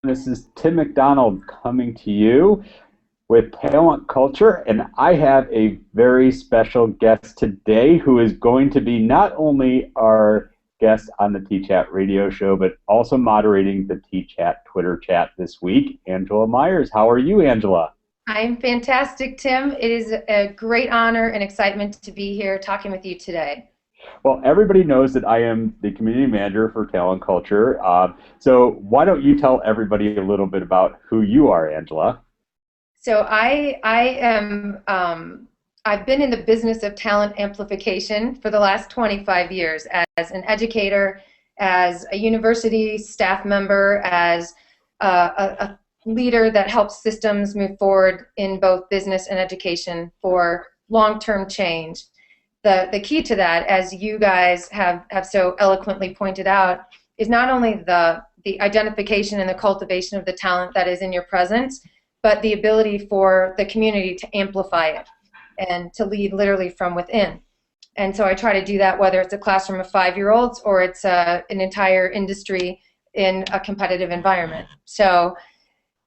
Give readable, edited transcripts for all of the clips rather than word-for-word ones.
This is Tim McDonald coming to you with Talent Culture, and I have a very special guest today who is going to be not only our guest on the TChat radio show, but also moderating the TChat Twitter chat this week. Angela Myers. How are you, Angela? I'm fantastic, Tim. It is a great honor and excitement to be here talking with you today. Well, everybody knows that I am the community manager for Talent Culture. So why don't you tell everybody a little bit about who you are, Angela? So I've been in the business of talent amplification for the last 25 years as an educator, as a university staff member, as a leader that helps systems move forward in both business and education for long-term change. The key to that, as you guys have so eloquently pointed out, is not only the identification and the cultivation of the talent that is in your presence, but the ability for the community to amplify it and to lead literally from within. And so I try to do that whether it's a classroom of 5-year-olds or it's an entire industry in a competitive environment. So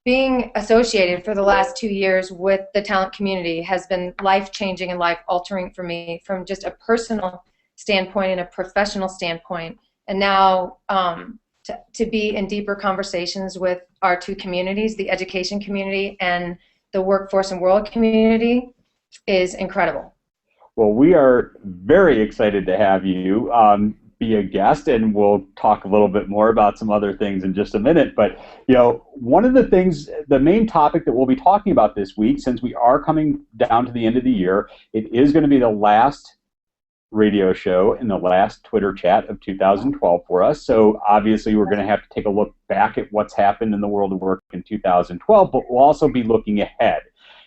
being associated for the last 2 years with the talent community has been life-changing and life-altering for me from just a personal standpoint and a professional standpoint. And now to be in deeper conversations with our two communities, the education community and the workforce and world community, is incredible. Well, we are very excited to have you be a guest, and we'll talk a little bit more about some other things in just a minute. But, one of the things, the main topic that we'll be talking about this week, since we are coming down to the end of the year, it is going to be the last radio show and the last Twitter chat of 2012 for us. So obviously we're going to have to take a look back at what's happened in the world of work in 2012, but we'll also be looking ahead.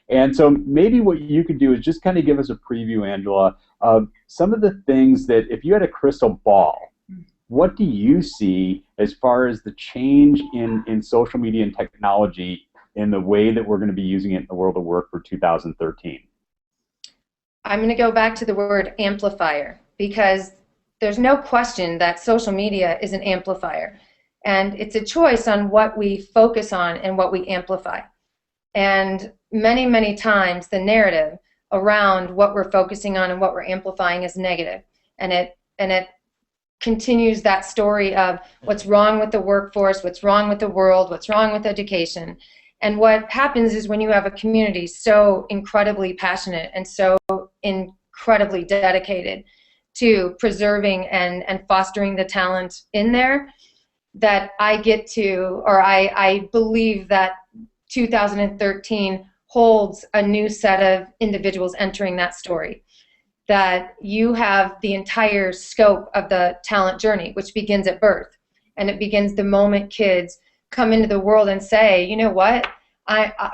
And so maybe what you could do is just kind of give us a preview, Angela, of some of the things that, if you had a crystal ball, what do you see as far as the change in social media and technology in the way that we're going to be using it in the world of work for 2013? I'm going to go back to the word amplifier, because there's no question that social media is an amplifier. And it's a choice on what we focus on and what we amplify. And many, many times the narrative around what we're focusing on and what we're amplifying is negative. And it continues that story of what's wrong with the workforce, what's wrong with the world, what's wrong with education. And what happens is when you have a community so incredibly passionate and so incredibly dedicated to preserving and fostering the talent in there, that I get to, or I believe that 2013 holds a new set of individuals entering that story. That you have the entire scope of the talent journey, which begins at birth. And it begins the moment kids come into the world and say, you know what,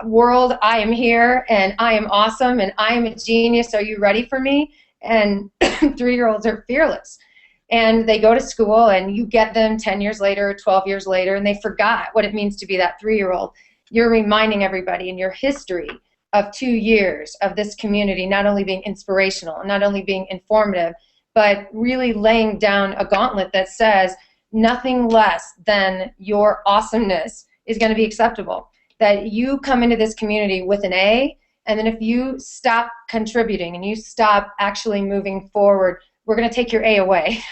world, I am here, and I am awesome, and I am a genius. Are you ready for me? And 3-year-olds are fearless. And they go to school, and you get them 10 years later, 12 years later, and they forgot what it means to be that 3-year-old. You're reminding everybody in your history of 2 years of this community not only being inspirational, not only being informative, but really laying down a gauntlet that says nothing less than your awesomeness is going to be acceptable. That you come into this community with an A, and then if you stop contributing and you stop actually moving forward, we're going to take your A away.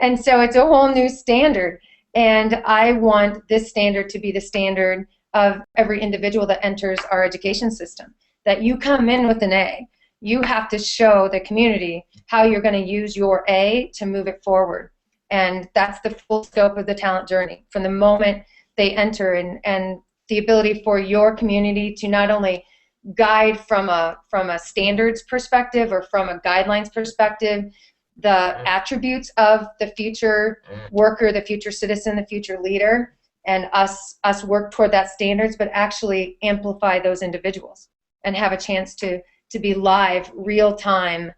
And so it's a whole new standard. And I want this standard to be the standard of every individual that enters our education system. That you come in with an A, you have to show the community how you're going to use your A to move it forward. And that's the full scope of the talent journey. From the moment they enter, and the ability for your community to not only guide from a standards perspective or from a guidelines perspective, the attributes of the future worker, the future citizen, the future leader, and us work toward that standards, but actually amplify those individuals and have a chance to be live, real-time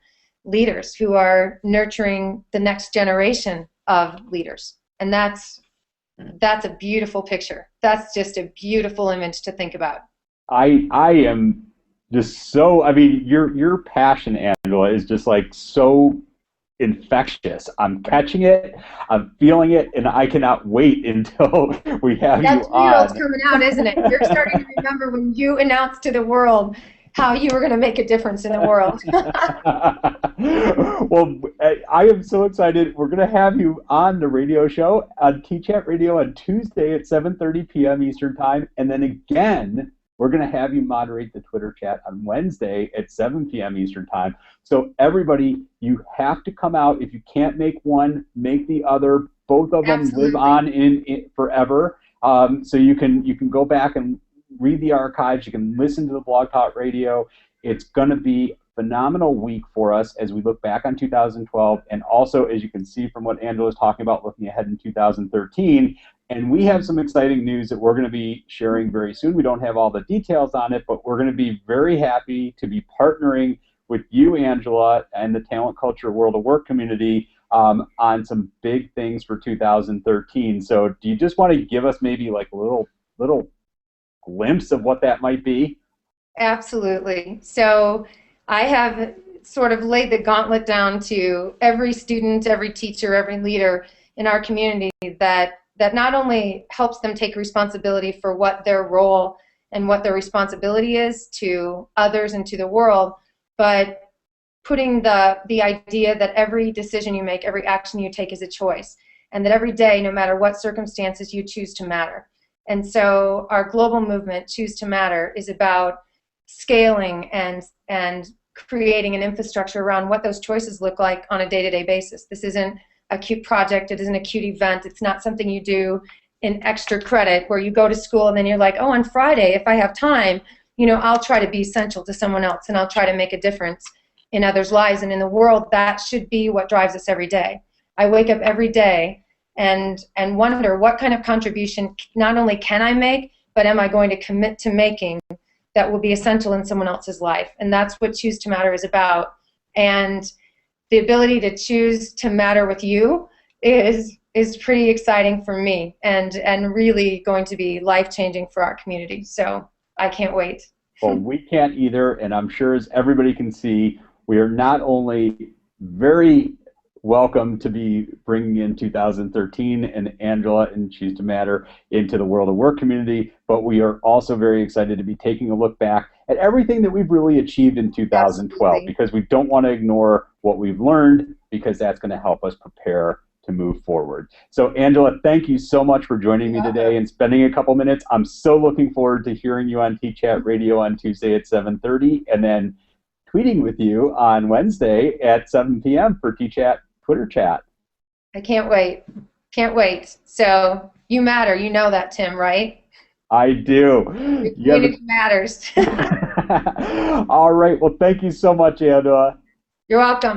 leaders who are nurturing the next generation of leaders. And that's a beautiful picture. That's just a beautiful image to think about. I am just so, I mean, your passion, Angela, is just like so infectious. I'm catching it, I'm feeling it, and I cannot wait until we have you That 3-year-old's on. coming out, isn't it? You're starting to remember when you announced to the world how you were going to make a difference in the world. Well, I am so excited. We're going to have you on the radio show on TChat Radio on Tuesday at 7:30 p.m. Eastern Time, and then again, we're going to have you moderate the Twitter chat on Wednesday at 7 p.m. Eastern Time. So everybody, you have to come out. If you can't make one, make the other. Both of them live Absolutely. on in forever. So you can go back and read the archives. You can listen to the Blog Talk Radio. It's going to be a phenomenal week for us as we look back on 2012, and also, as you can see from what Angela's talking about, looking ahead in 2013. And we have some exciting news that we're going to be sharing very soon. We don't have all the details on it, but we're going to be very happy to be partnering with you, Angela, and the Talent Culture World of Work community on some big things for 2013. So do you just want to give us maybe like a little glimpse of what that might be? Absolutely. So I have sort of laid the gauntlet down to every student, every teacher, every leader in our community that not only helps them take responsibility for what their role and what their responsibility is to others and to the world, but putting the idea that every decision you make, every action you take is a choice, and that every day, no matter what circumstances, you choose to matter. And so our global movement, Choose to Matter, is about scaling and creating an infrastructure around what those choices look like on a day-to-day basis. This isn't a cute project, it isn't a cute event, it's not something you do in extra credit where you go to school and then you're like, oh, on Friday, if I have time, I'll try to be essential to someone else and I'll try to make a difference in others' lives and in the world. That should be what drives us every day. I wake up every day and wonder what kind of contribution not only can I make, but am I going to commit to making that will be essential in someone else's life. And that's what Choose to Matter is about. And the ability to choose to matter with you is pretty exciting for me and really going to be life-changing for our community. So I can't wait. Well, we can't either, and I'm sure as everybody can see, we are not only very welcome to be bringing in 2013 and Angela and Choose to Matter into the World of Work community, but we are also very excited to be taking a look back at everything that we've really achieved in 2012. Absolutely. Because we don't want to ignore what we've learned, because that's going to help us prepare to move forward. So Angela, thank you so much for joining me today and spending a couple minutes. I'm so looking forward to hearing you on TChat Radio on Tuesday at 7:30, and then tweeting with you on Wednesday at 7 p.m. for TChat Twitter chat. I can't wait. Can't wait. So you matter. You know that, Tim, right? I do. Your community matters. All right. Well, thank you so much, Angela. You're welcome.